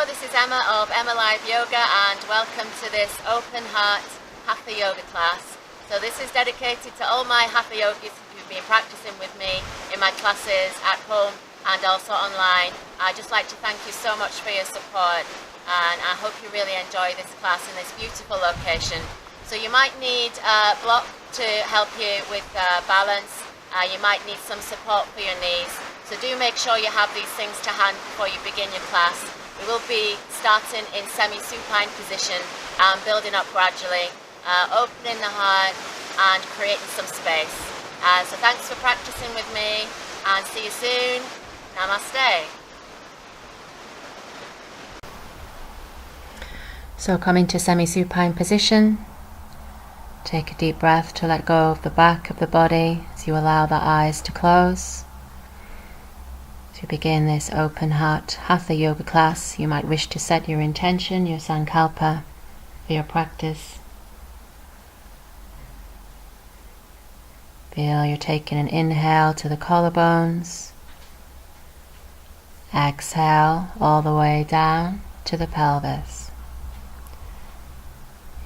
this is Emma of EmmaLiveYoga and welcome to this open heart Hatha yoga class. So this is dedicated to all my Hatha yogis who've been practicing with me in my classes at home and also online. I'd just like to thank you so much for your support, and I hope you really enjoy this class in this beautiful location. So you might need a block to help you with balance. You might need some support for your knees. So do make sure you have these things to hand before you begin your class. We will be starting in semi-supine position and building up gradually, opening the heart and creating some space. So thanks for practicing with me and see you soon. Namaste. So coming to semi-supine position, take a deep breath to let go of the back of the body as you allow the eyes to close. To begin this open heart Hatha yoga class, you might wish to set your intention, your sankalpa, for your practice. Feel you're taking an inhale to the collarbones, exhale all the way down to the pelvis.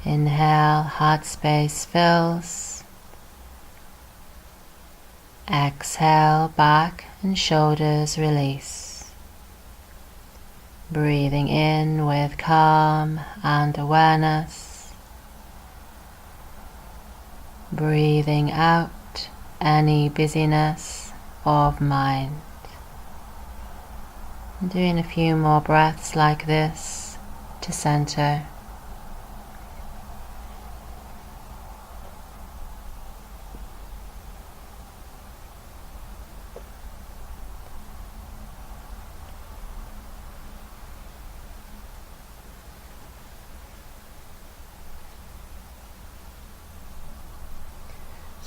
Inhale, heart space fills. Exhale, back and shoulders release. Breathing in with calm and awareness. Breathing out any busyness of mind. And doing a few more breaths like this to center.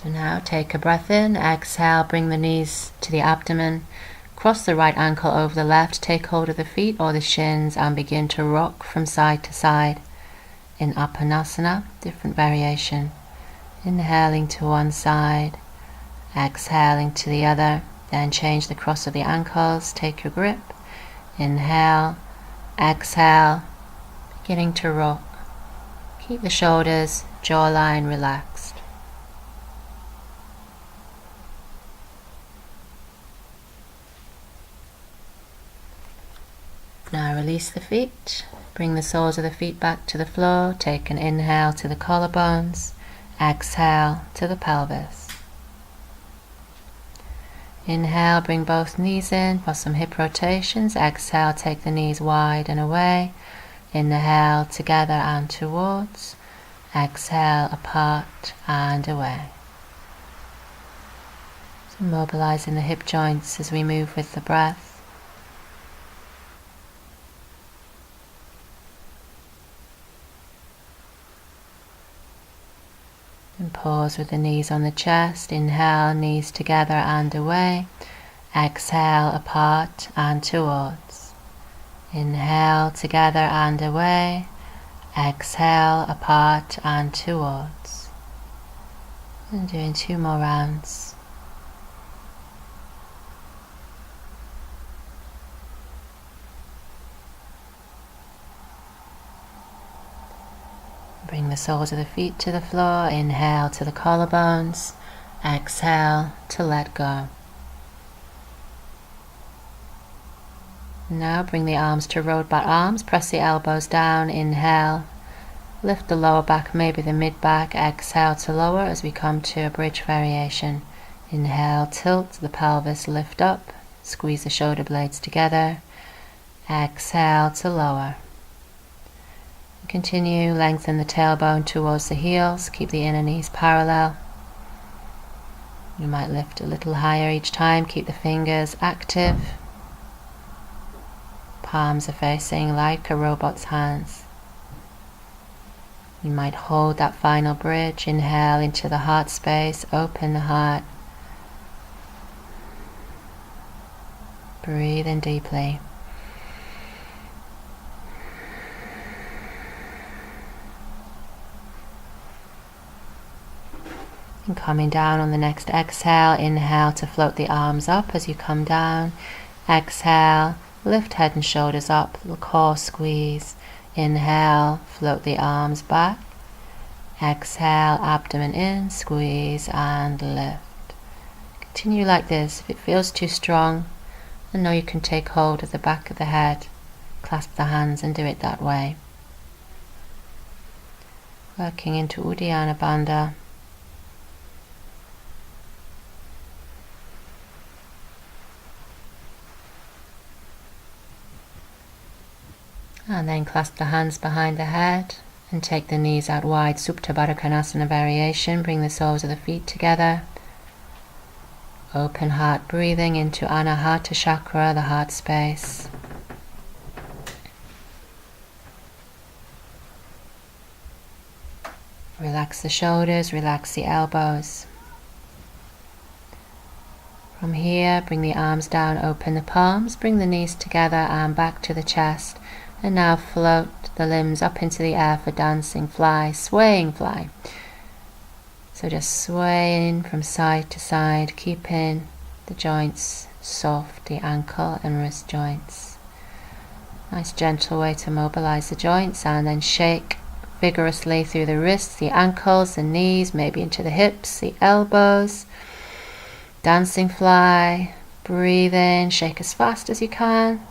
So now take a breath in, exhale, bring the knees to the abdomen, cross the right ankle over the left, take hold of the feet or the shins and begin to rock from side to side in Apanasana, different variation. Inhaling to one side, exhaling to the other, then change the cross of the ankles, take your grip, inhale, exhale, beginning to rock. Keep the shoulders, jawline relaxed. Now release the feet, bring the soles of the feet back to the floor, take an inhale to the collarbones, exhale to the pelvis. Inhale, bring both knees in for some hip rotations, exhale, take the knees wide and away, inhale together and towards, exhale apart and away. So mobilizing the hip joints as we move with the breath. And pause with the knees on the chest. Inhale, knees together and away. Exhale, apart and towards. Inhale, together and away. Exhale, apart and towards. And doing 2 more rounds. Bring the soles of the feet to the floor, inhale to the collarbones, exhale to let go. Now bring the arms to road-back arms, press the elbows down, inhale, lift the lower back, maybe the mid-back, exhale to lower as we come to a bridge variation. Inhale, tilt the pelvis, lift up, squeeze the shoulder blades together, exhale to lower. Continue, lengthen the tailbone towards the heels, keep the inner knees parallel. You might lift a little higher each time, keep the fingers active. Palms are facing like a robot's hands. You might hold that final bridge, inhale into the heart space, open the heart. Breathe in deeply. And coming down on the next exhale, inhale to float the arms up as you come down. Exhale, Lift head and shoulders up, little core squeeze. Inhale, float the arms back. Exhale, abdomen in, squeeze and lift. Continue like this. If it feels too strong, then know you can take hold of the back of the head, clasp the hands and do it that way. Working into Uddiyana Bandha. And then clasp the hands behind the head and take the knees out wide. Supta Baddha Konasana variation. Bring the soles of the feet together. Open heart breathing into Anahata Chakra, the heart space. Relax the shoulders, relax the elbows. From here, bring the arms down, open the palms, bring the knees together and back to the chest. And now float the limbs up into the air for dancing fly, swaying fly. So just swaying from side to side, keeping the joints soft, the ankle and wrist joints. Nice gentle way to mobilize the joints, and then shake vigorously through the wrists, the ankles, the knees, maybe into the hips, the elbows. Dancing fly, breathe in, shake as fast as you can.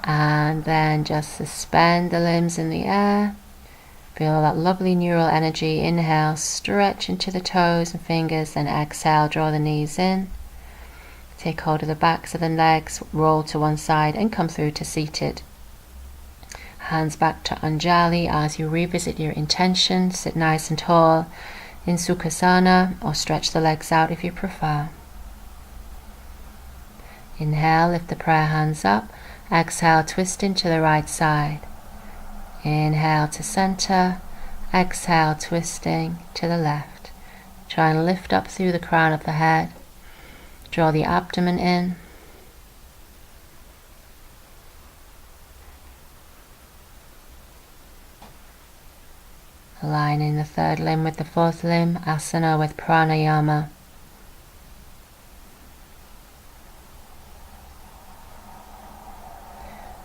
And then just suspend the limbs in the air. Feel that lovely neural energy. Inhale, stretch into the toes and fingers, then exhale, draw the knees in. Take hold of the backs of the legs, roll to one side and come through to seated. Hands back to Anjali as you revisit your intention. Sit nice and tall in Sukhasana, or stretch the legs out if you prefer. Inhale, lift the prayer hands up. Exhale, twist into the right side. Inhale to center. Exhale, twisting to the left. Try and lift up through the crown of the head. Draw the abdomen in. Aligning the third limb with the fourth limb, asana with pranayama.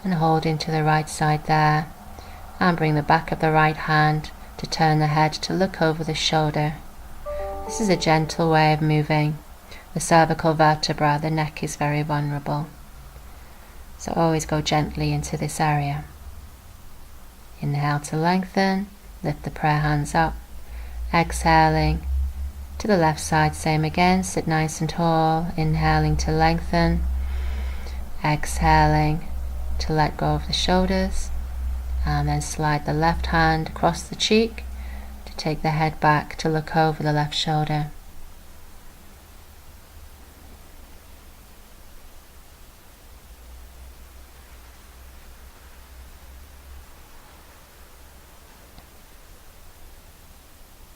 And hold into the right side there, and bring the back of the right hand to turn the head to look over the shoulder. This is a gentle way of moving the cervical vertebra. The neck is very vulnerable, so always go gently into this area. Inhale to lengthen, lift the prayer hands up. Exhaling to the left side, same again, sit nice and tall. Inhaling to lengthen, exhaling to let go of the shoulders, and then slide the left hand across the cheek to take the head back to look over the left shoulder.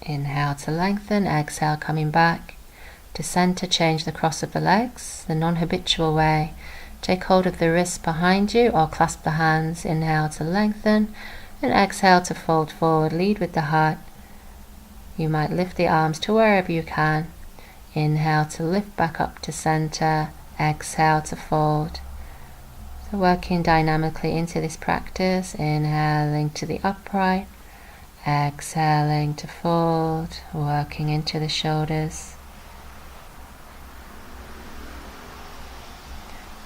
Inhale to lengthen, exhale coming back to center. Change the cross of the legs, the non-habitual way. Take hold of the wrists behind you or clasp the hands. Inhale to lengthen and exhale to fold forward. Lead with the heart. You might lift the arms to wherever you can. Inhale to lift back up to center. Exhale to fold. So working dynamically into this practice. Inhaling to the upright. Exhaling to fold. Working into the shoulders.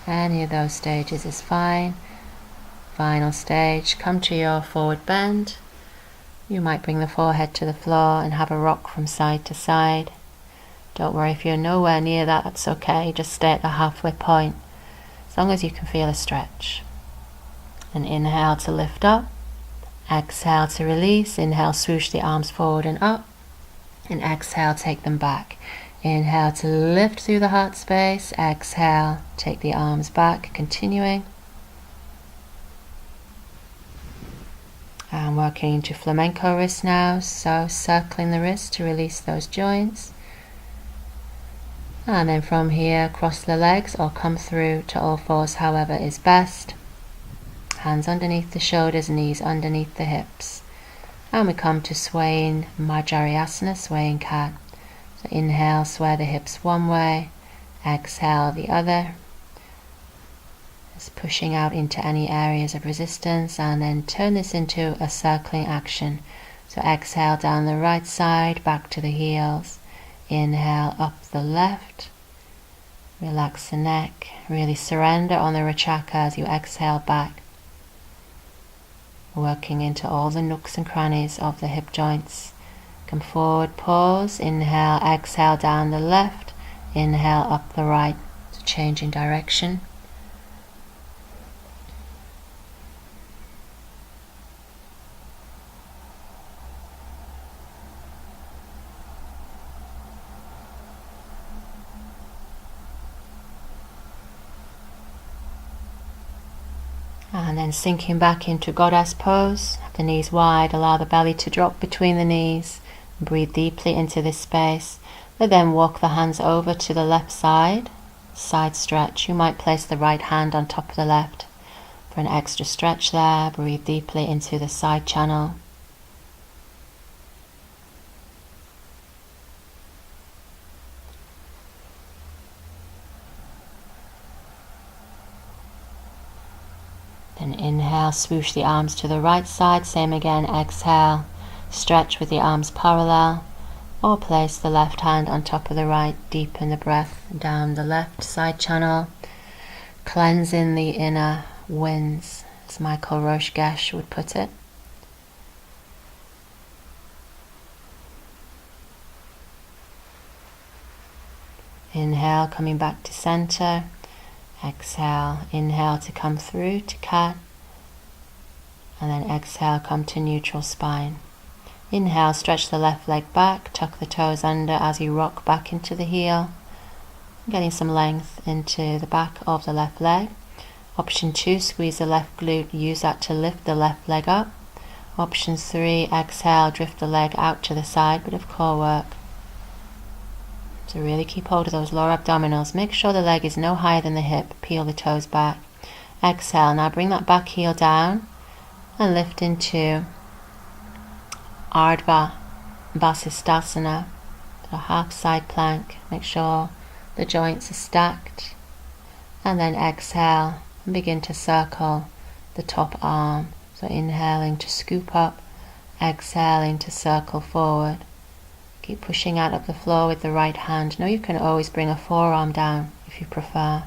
Any of those stages is fine. Final stage, come to your forward bend. You might bring the forehead to the floor and have a rock from side to side. Don't worry if you're nowhere near that, that's okay. Just stay at the halfway point, as long as you can feel a stretch. And inhale to lift up. Exhale to release. Inhale, swoosh the arms forward and up. And exhale, take them back. Inhale to lift through the heart space. Exhale, take the arms back, continuing. And working into flamenco wrist now, so circling the wrist to release those joints. And then from here, cross the legs or come through to all fours, however is best. Hands underneath the shoulders, knees underneath the hips. And we come to swaying Majariasana, swaying cat. So inhale, sway the hips one way, exhale the other. Just pushing out into any areas of resistance, and then turn this into a circling action. So exhale down the right side, back to the heels. Inhale up the left. Relax the neck. Really surrender on the Rachaka as you exhale back. Working into all the nooks and crannies of the hip joints. Come forward, pause. Inhale, exhale down the left. Inhale up the right. So changing direction. And then sinking back into Goddess pose, the knees wide, allow the belly to drop between the knees. Breathe deeply into this space. But then walk the hands over to the left side, side stretch. You might place the right hand on top of the left for an extra stretch there. Breathe deeply into the side channel. Then inhale, swoosh the arms to the right side, same again, exhale, stretch with the arms parallel, or place the left hand on top of the right, deepen the breath down the left side channel, cleansing the inner winds, as Michael Roche Gesh would put it. Inhale, coming back to center. Exhale, inhale to come through to cat, and then exhale, come to neutral spine. Inhale, stretch the left leg back, tuck the toes under as you rock back into the heel, getting some length into the back of the left leg. Option 2, squeeze the left glute, use that to lift the left leg up. Option 3, exhale, drift the leg out to the side, bit of core work. So really keep hold of those lower abdominals. Make sure the leg is no higher than the hip. Peel the toes back. Exhale. Now bring that back heel down and lift into Ardha Vasisthasana, a half side plank. Make sure the joints are stacked. And then exhale and begin to circle the top arm. So inhaling to scoop up, exhaling to circle forward. Keep pushing out up the floor with the right hand. Know you can always bring a forearm down if you prefer.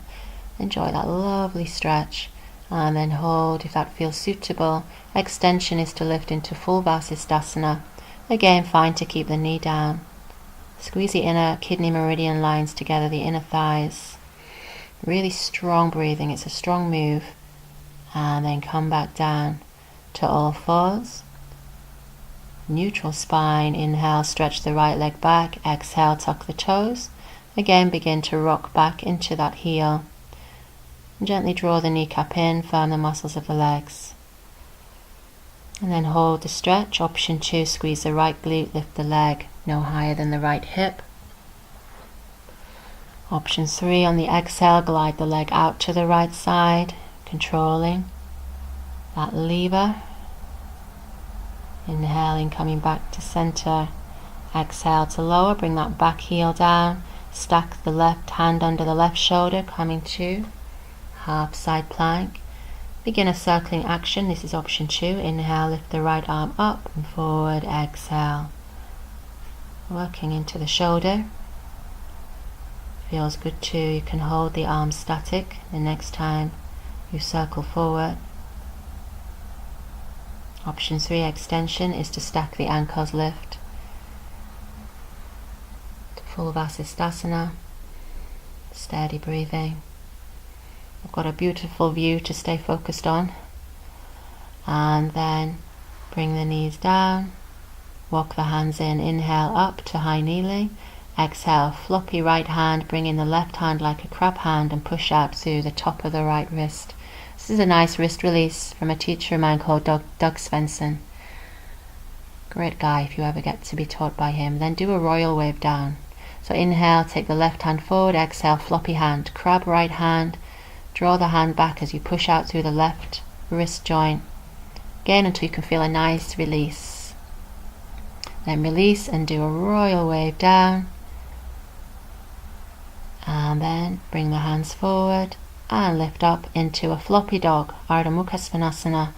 Enjoy that lovely stretch. And then hold if that feels suitable. Extension is to lift into full Vasisthasana. Again, fine to keep the knee down. Squeeze the inner kidney meridian lines together, the inner thighs. Really strong breathing. It's a strong move. And then come back down to all fours. Neutral spine. Inhale, stretch the right leg back. Exhale, tuck the toes. Again, begin to rock back into that heel. Gently draw the kneecap in, firm the muscles of the legs. And then hold the stretch. Option 2, squeeze the right glute, lift the leg no higher than the right hip. Option 3, on the exhale, glide the leg out to the right side, controlling that lever. Inhaling, coming back to center. Exhale to lower, bring that back heel down. Stack the left hand under the left shoulder, coming to half side plank. Begin a circling action. This is option 2. Inhale, lift the right arm up and forward. Exhale. Working into the shoulder. Feels good too. You can hold the arm static the next time you circle forward. Option 3, extension, is to stack the ankles, lift to full Vasisthasana. Steady breathing. I've got a beautiful view to stay focused on. And then bring the knees down. Walk the hands in. Inhale up to high kneeling. Exhale, floppy right hand. Bring in the left hand like a crab hand and push out through the top of the right wrist. This is a nice wrist release from a teacher of mine called Doug Svensson. Great guy if you ever get to be taught by him. Then do a royal wave down. So inhale, take the left hand forward. Exhale, floppy hand. Crab right hand. Draw the hand back as you push out through the left wrist joint. Again until you can feel a nice release. Then release and do a royal wave down. And then bring the hands forward. and lift up into a floppy dog, Ardha Mukha Svanasana.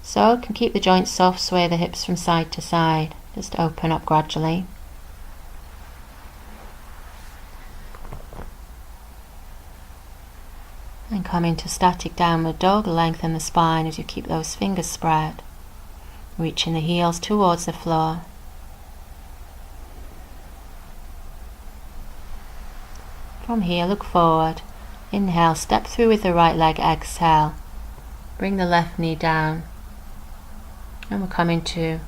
So can keep the joints soft, sway the hips from side to side. Just open up gradually. And come into static downward dog. Lengthen the spine as you keep those fingers spread. Reaching the heels towards the floor. From here, look forward. Inhale, step through with the right leg. Exhale. Bring the left knee down. And we're coming to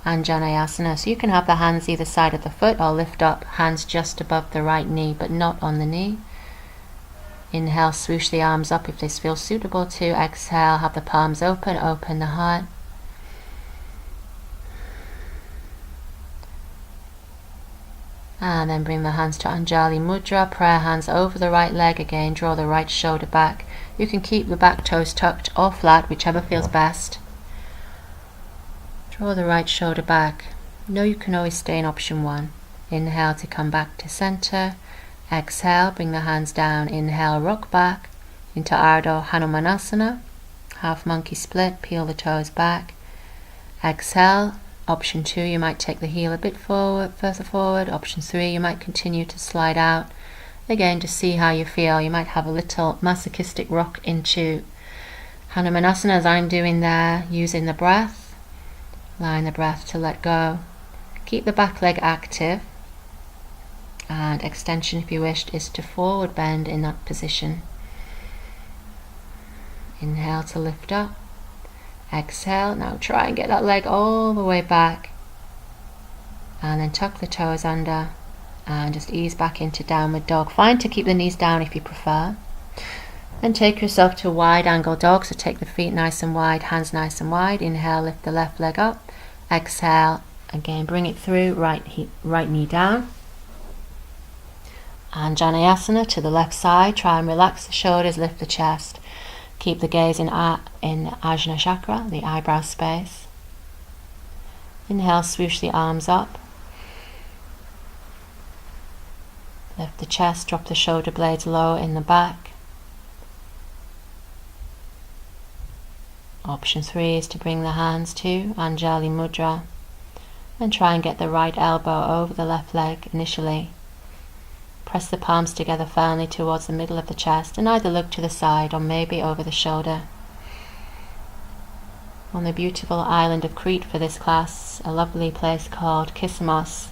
Anjaneyasana. So you can have the hands either side of the foot or lift up, hands just above the right knee but not on the knee. Inhale, swoosh the arms up if this feels suitable to. Exhale, have the palms open, open the heart. And then bring the hands to Anjali Mudra, prayer hands over the right leg again, draw the right shoulder back. You can keep the back toes tucked or flat, whichever feels best. Draw the right shoulder back. Know you can always stay in option 1. Inhale to come back to center. Exhale, bring the hands down. Inhale, rock back into Ardha Hanumanasana. Half monkey split, peel the toes back. Exhale, option 2, you might take the heel a bit forward, further forward. Option 3, you might continue to slide out. Again, just see how you feel. You might have a little masochistic rock into Hanumanasana as I'm doing there, using the breath. Allowing the breath to let go. Keep the back leg active. And extension, if you wished, is to forward bend in that position. Inhale to lift up. Exhale. Now try and get that leg all the way back. And then tuck the toes under. And just ease back into downward dog. Fine to keep the knees down if you prefer. Then take yourself to a wide angle dog. So take the feet nice and wide, hands nice and wide. Inhale, lift the left leg up. Exhale, again bring it through, right knee down. Anjaneyasana to the left side. Try and relax the shoulders, lift the chest. Keep the gaze in Ajna Chakra, the eyebrow space. Inhale, swoosh the arms up. Lift the chest, drop the shoulder blades low in the back. Option 3 is to bring the hands to Anjali Mudra and try and get the right elbow over the left leg initially. Press the palms together firmly towards the middle of the chest and either look to the side or maybe over the shoulder. On the beautiful island of Crete for this class, a lovely place called Kissamos,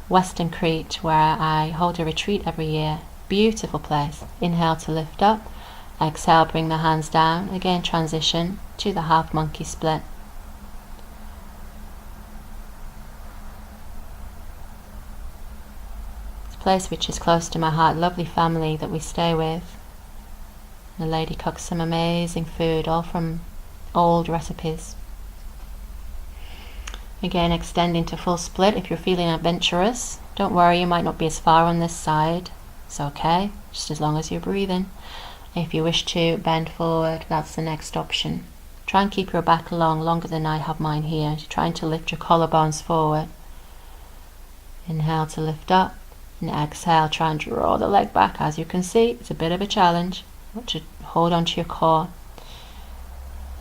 Western Crete, where I hold a retreat every year. Beautiful place. Inhale to lift up. Exhale, bring the hands down. Again, transition to the half monkey split. It's a place which is close to my heart. Lovely family that we stay with. The lady cooks some amazing food, all from old recipes. Again, extending to full split if you're feeling adventurous. Don't worry, you might not be as far on this side. It's okay, just as long as you're breathing. If you wish to bend forward, that's the next option. Try and keep your back long, longer than I have mine here. You're trying to lift your collarbones forward. Inhale to lift up, and exhale, try and draw the leg back. As you can see, it's a bit of a challenge. You want to hold onto your core.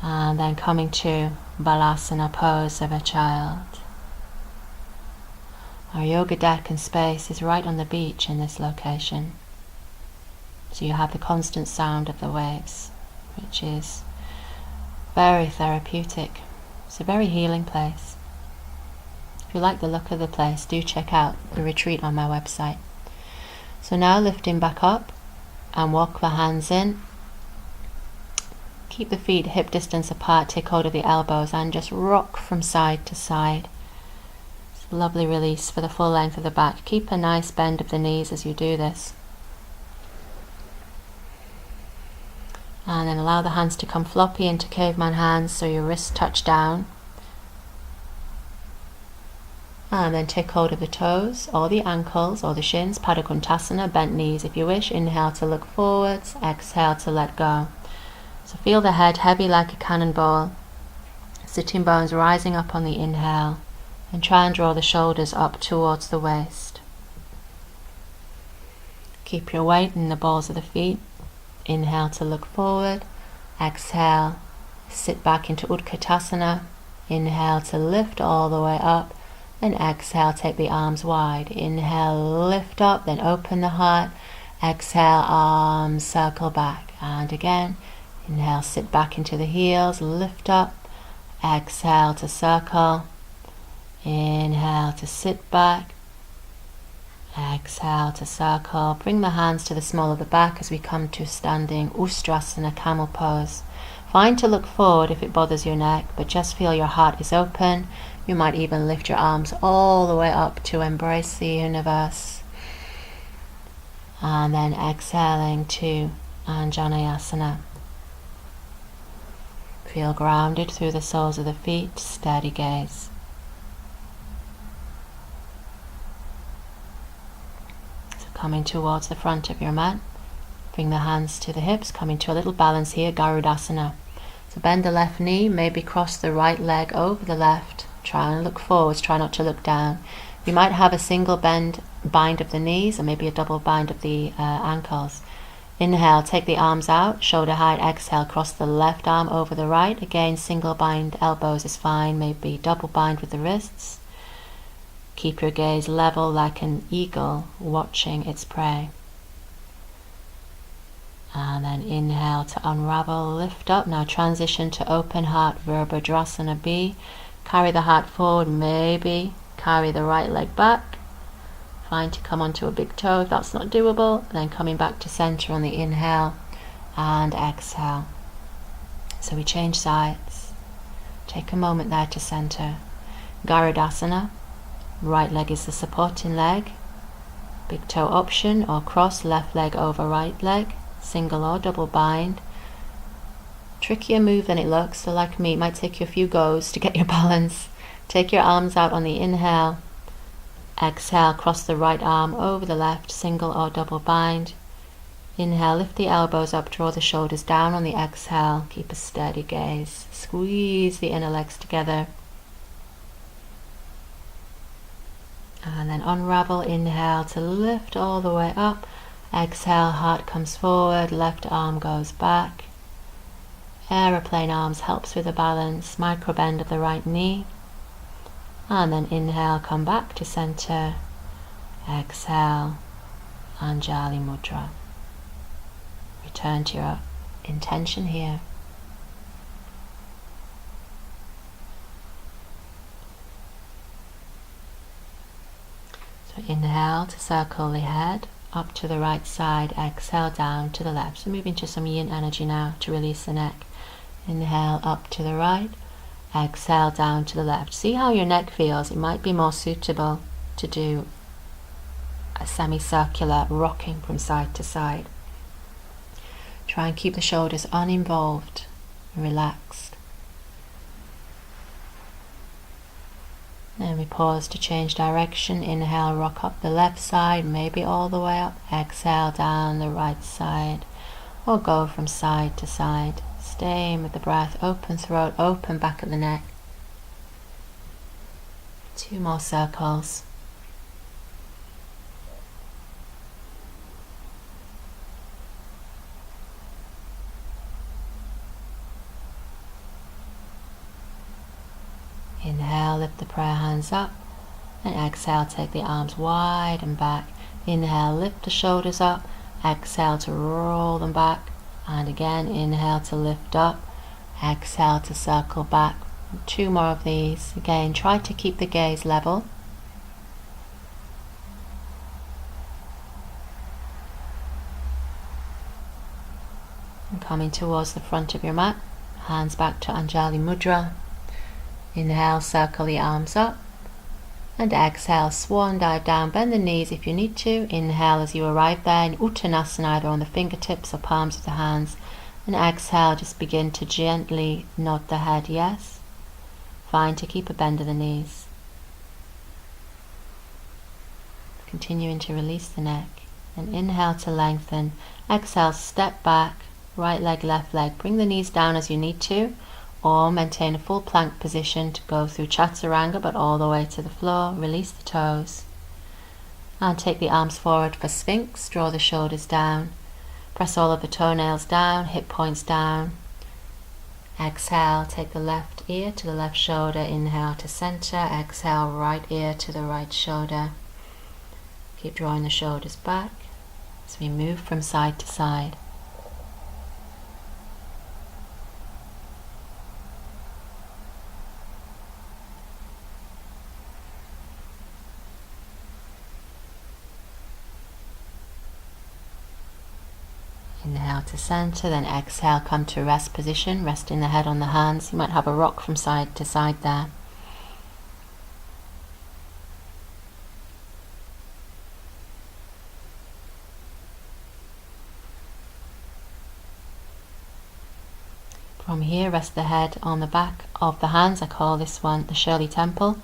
And then coming to Balasana pose of a child. Our yoga deck and space is right on the beach in this location. So you have the constant sound of the waves, which is very therapeutic. It's a very healing place. If you like the look of the place, do check out the retreat on my website. So now lifting back up and walk the hands in. Keep the feet hip distance apart, take hold of the elbows and just rock from side to side. It's a lovely release for the full length of the back. Keep a nice bend of the knees as you do this. And then allow the hands to come floppy into caveman hands so your wrists touch down. And then take hold of the toes or the ankles or the shins, Pada Kontasana, bent knees if you wish. Inhale to look forwards, exhale to let go. So feel the head heavy like a cannonball, sitting bones rising up on the inhale, and try and draw the shoulders up towards the waist. Keep your weight in the balls of the feet. Inhale to look forward. Exhale, sit back into Utkatasana. Inhale to lift all the way up. And exhale, take the arms wide. Inhale, lift up, then open the heart. Exhale, arms circle back. And again, inhale, sit back into the heels, lift up. Exhale to circle. Inhale to sit back. Exhale to circle. Bring the hands to the small of the back as we come to standing Ustrasana, camel pose. Fine to look forward if it bothers your neck, but just feel your heart is open. You might even lift your arms all the way up to embrace the universe. And then exhaling to Anjaneyasana. Feel grounded through the soles of the feet, steady gaze. So coming towards the front of your mat, bring the hands to the hips, coming to a little balance here, Garudasana. So bend the left knee, maybe cross the right leg over the left. Try and look forwards, try not to look down. You might have a single bind of the knees or maybe a double bind of the ankles. Inhale, take the arms out, shoulder height. Exhale, cross the left arm over the right. Again, single bind elbows is fine, maybe double bind with the wrists. Keep your gaze level like an eagle watching its prey. And then inhale to unravel, lift up. Now transition to open heart, Virabhadrasana B. Carry the heart forward, maybe carry the right leg back. Fine to come onto a big toe if that's not doable. And then coming back to center on the inhale and exhale. So we change sides. Take a moment there to center. Garudasana. Right leg is the supporting leg. Big toe option or cross left leg over right leg. Single or double bind. Trickier move than it looks, so like me, it might take you a few goes to get your balance. Take your arms out on the inhale. Exhale, cross the right arm over the left, single or double bind. Inhale, lift the elbows up, draw the shoulders down on the exhale. Keep a steady gaze. Squeeze the inner legs together. And then unravel, inhale to lift all the way up. Exhale, heart comes forward, left arm goes back. Aeroplane arms helps with the balance, micro bend of the right knee. And then inhale, come back to center. Exhale, Anjali Mudra. Return to your intention here. So inhale to circle the head up to the right side, exhale down to the left. So moving to some yin energy now to release the neck. Inhale up to the right, exhale down to the left. See how your neck feels. It might be more suitable to do a semicircular rocking from side to side. Try and keep the shoulders uninvolved, relaxed. Then we pause to change direction. Inhale, rock up the left side, maybe all the way up. Exhale down the right side, or go from side to side. Staying with the breath, open throat, open back of the neck. 2 more circles. Inhale, lift the prayer hands up, and exhale, take the arms wide and back. Inhale, lift the shoulders up, exhale to roll them back, and again, inhale to lift up, exhale to circle back. 2 more of these. Again, try to keep the gaze level. And coming towards the front of your mat, hands back to Anjali Mudra. Inhale, circle the arms up, and exhale, swan dive down, bend the knees if you need to. Inhale as you arrive there in Uttanasana, either on the fingertips or palms of the hands, and exhale, just begin to gently nod the head yes. Fine to keep a bend of the knees. Continuing to release the neck, and inhale to lengthen. Exhale, step back, right leg, left leg, bring the knees down as you need to, or maintain a full plank position to go through Chaturanga but all the way to the floor. Release the toes and take the arms forward for Sphinx. Draw the shoulders down. Press all of the toenails down, hip points down. Exhale, take the left ear to the left shoulder, inhale to center, exhale, right ear to the right shoulder. Keep drawing the shoulders back as we move from side to side. Inhale to center, then exhale, come to rest position, resting the head on the hands. You might have a rock from side to side there. From here, rest the head on the back of the hands. I call this one the Shirley Temple.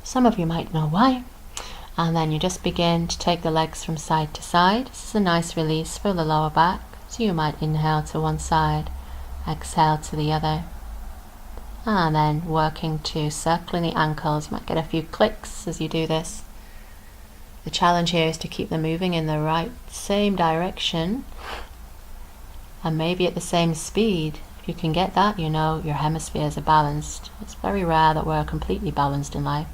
Some of you might know why. And then you just begin to take the legs from side to side. This is a nice release for the lower back. So you might inhale to one side, exhale to the other. And then working to circling the ankles. You might get a few clicks as you do this. The challenge here is to keep them moving in the same direction and maybe at the same speed. If you can get that, you know your hemispheres are balanced. It's very rare that we're completely balanced in life.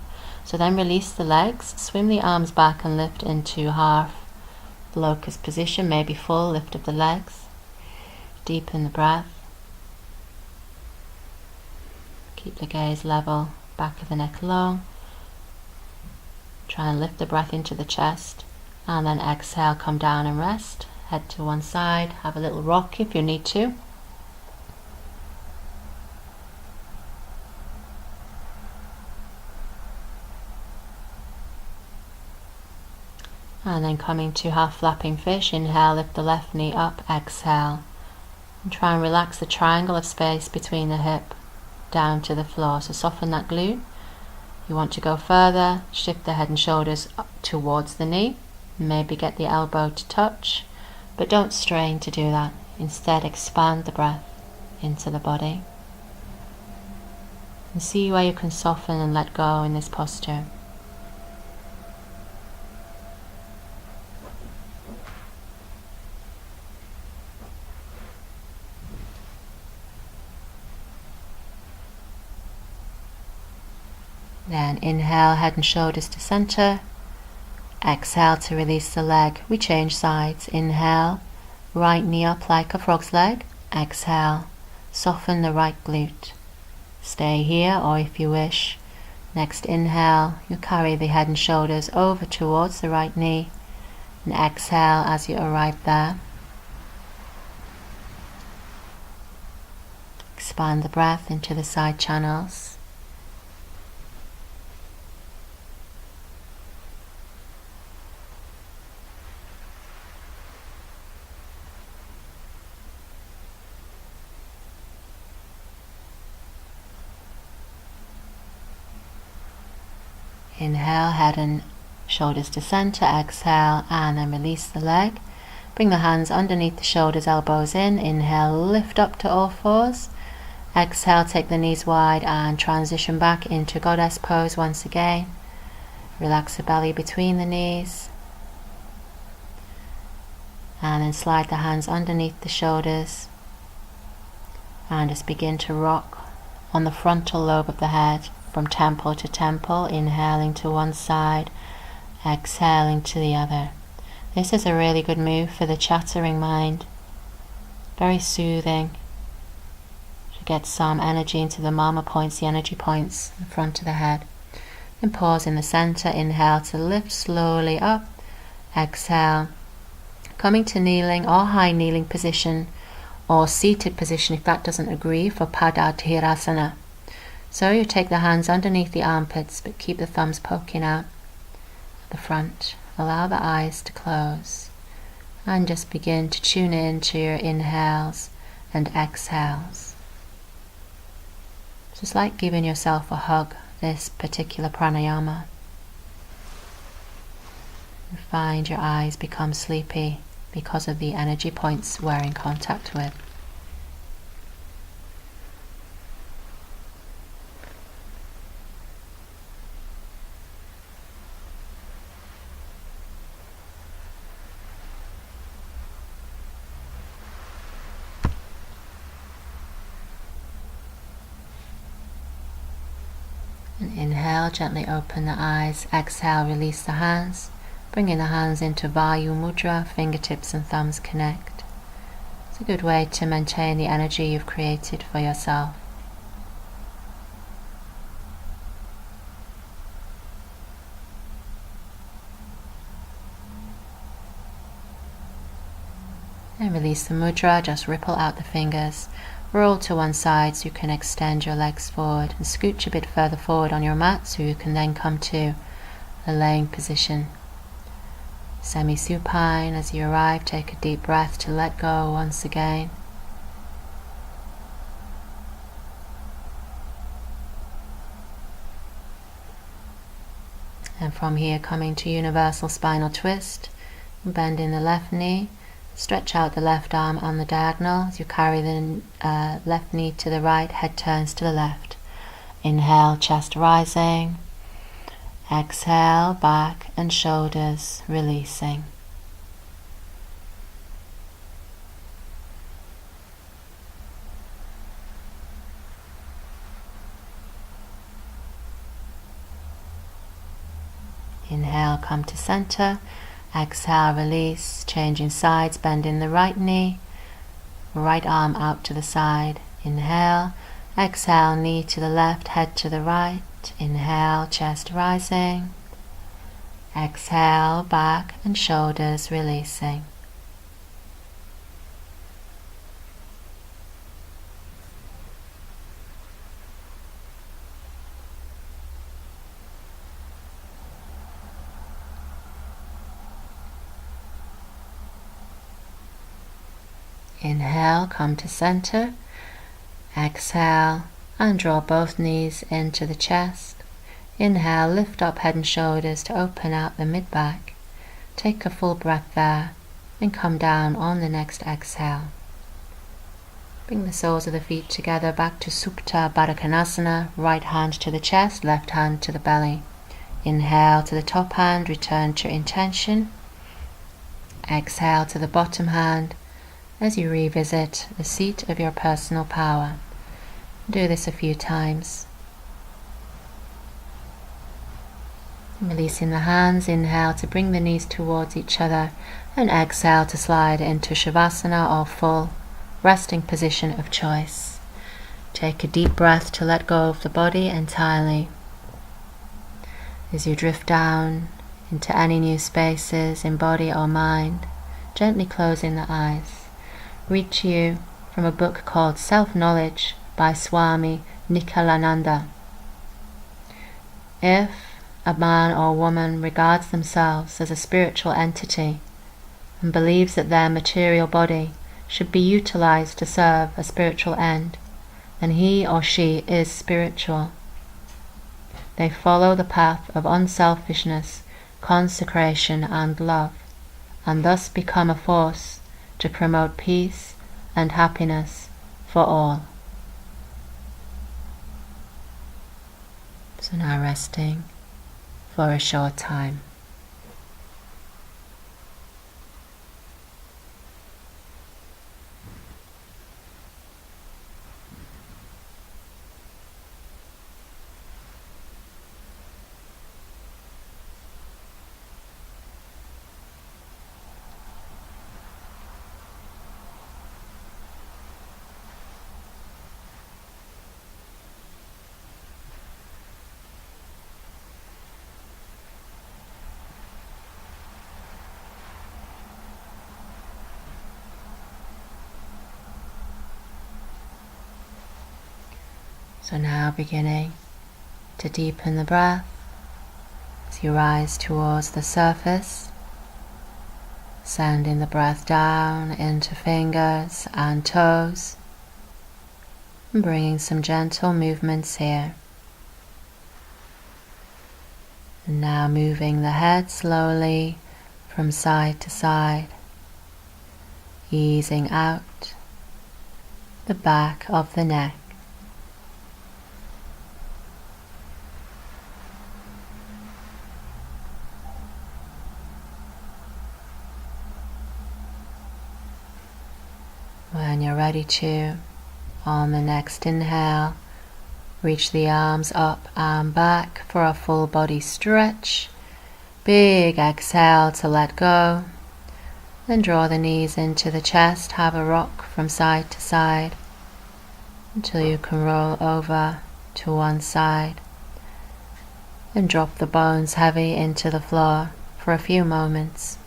So then release the legs, swim the arms back and lift into half locust position, maybe full lift of the legs. Deepen the breath. Keep the gaze level, back of the neck long. Try and lift the breath into the chest and then exhale, come down and rest. Head to one side, have a little rock if you need to. And then coming to half flapping fish, inhale, lift the left knee up, exhale. And try and relax the triangle of space between the hip down to the floor. So soften that glute. You want to go further, shift the head and shoulders up towards the knee. Maybe get the elbow to touch, but don't strain to do that. Instead, expand the breath into the body. And see where you can soften and let go in this posture. Then inhale, head and shoulders to center. Exhale to release the leg. We change sides. Inhale, right knee up like a frog's leg. Exhale, soften the right glute. Stay here, or if you wish, next inhale, you carry the head and shoulders over towards the right knee. And exhale as you arrive there. Expand the breath into the side channels. Inhale, head and shoulders to center, exhale, and then release the leg. Bring the hands underneath the shoulders, elbows in. Inhale, lift up to all fours. Exhale, take the knees wide and transition back into goddess pose once again. Relax the belly between the knees. And then slide the hands underneath the shoulders. And just begin to rock on the frontal lobe of the head. From temple to temple, inhaling to one side, exhaling to the other. This is a really good move for the chattering mind. Very soothing to get some energy into the mama points, the energy points in front of the head. Then pause in the center, inhale to lift slowly up, exhale. Coming to kneeling or high kneeling position or seated position if that doesn't agree for Padadhirasana. So you take the hands underneath the armpits, but keep the thumbs poking out the front. Allow the eyes to close. And just begin to tune in to your inhales and exhales. Just like giving yourself a hug, this particular pranayama. And find your eyes become sleepy because of the energy points we're in contact with. And inhale, gently open the eyes. Exhale, release the hands. Bringing the hands into Vayu Mudra, fingertips and thumbs connect. It's a good way to maintain the energy you've created for yourself. And release the mudra, just ripple out the fingers. Roll to one side so you can extend your legs forward and scooch a bit further forward on your mat so you can then come to a laying position. Semi-supine. As you arrive, take a deep breath to let go once again. And from here, coming to universal spinal twist, bending the left knee. Stretch out the left arm on the diagonal as you carry the left knee to the right, head turns to the left. Inhale, chest rising. Exhale, back and shoulders releasing. Inhale, come to center. Exhale, release, changing sides, bending the right knee, right arm out to the side. Inhale, exhale, knee to the left, head to the right. Inhale, chest rising. Exhale, back and shoulders releasing. Inhale, come to center. Exhale, and draw both knees into the chest. Inhale, lift up head and shoulders to open out the mid-back. Take a full breath there, and come down on the next exhale. Bring the soles of the feet together back to Supta Baddha Konasana, right hand to the chest, left hand to the belly. Inhale to the top hand, return to intention. Exhale to the bottom hand, as you revisit the seat of your personal power. Do this a few times. Releasing the hands, inhale to bring the knees towards each other, and exhale to slide into Shavasana or full resting position of choice. Take a deep breath to let go of the body entirely. As you drift down into any new spaces in body or mind, gently closing the eyes. Read to you from a book called Self-Knowledge by Swami Nikhilananda. If a man or woman regards themselves as a spiritual entity and believes that their material body should be utilized to serve a spiritual end, then he or she is spiritual. They follow the path of unselfishness, consecration and love, and thus become a force to promote peace and happiness for all. So now resting for a short time. So now beginning to deepen the breath as you rise towards the surface, sending the breath down into fingers and toes, and bringing some gentle movements here. And now moving the head slowly from side to side, easing out the back of the neck. When you're ready to, on the next inhale, Reach the arms up and back for a full body stretch. Big exhale to let go. Then draw the knees into the chest. Have a rock from side to side until you can roll over to one side. Then drop the bones heavy into the floor for a few moments.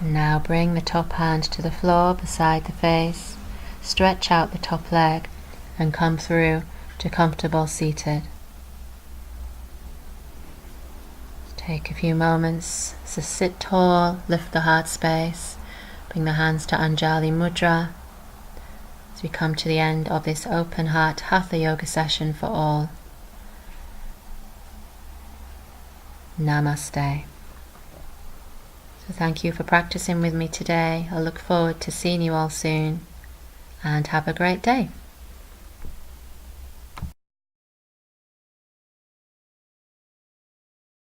And now bring the top hand to the floor beside the face. Stretch out the top leg and come through to comfortable seated. Take a few moments to sit tall, lift the heart space, bring the hands to Anjali Mudra as we come to the end of this open heart Hatha yoga session for all. Namaste. So thank you for practicing with me today. I look forward to seeing you all soon, and have a great day.